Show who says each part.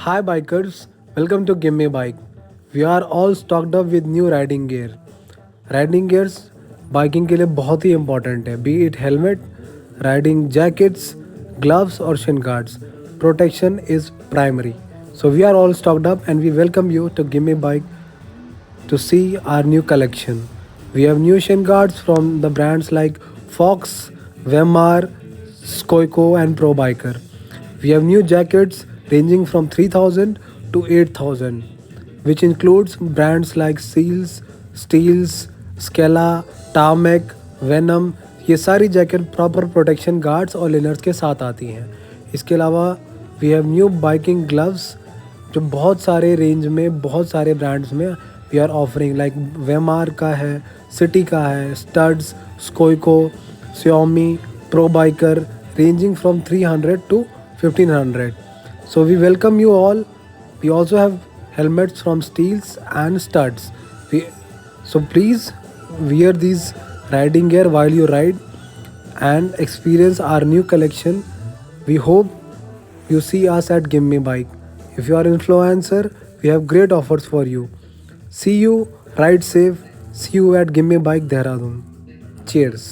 Speaker 1: Hi bikers, welcome to Gimmebyk. We are all stocked up with new riding gear. Riding gears biking के लिए बहुत ही important है, B it helmet, riding jackets, gloves or shin guards. Protection is primary. So we are all stocked up and we welcome you to Gimmebyk to see our new collection. We have new shin guards from the brands like Fox, Vemar, Scoyco and Pro Biker. We have new jackets ranging from 3000 to 8000, which includes brands like Steelss, Scala, Tarmac, Venom. ये सारी jacket proper protection guards और लिनर्स के साथ आती हैं. इसके अलावा we have new biking gloves जो बहुत सारे रेंज में बहुत सारे ब्रांड्स में वी आर ऑफरिंग, लाइक वेमार का है, सिटी का है, studs, Scoyco, Xiaomi, pro biker, ranging from 300 to 1500. So we welcome you all. We also have helmets from Steelss and Studds. So please wear these riding gear while you ride and experience our new collection. We hope you see us at Gimmebyk. If you are an influencer, we have great offers for you. See you, ride safe. See you at Gimmebyk Dehradun. Cheers.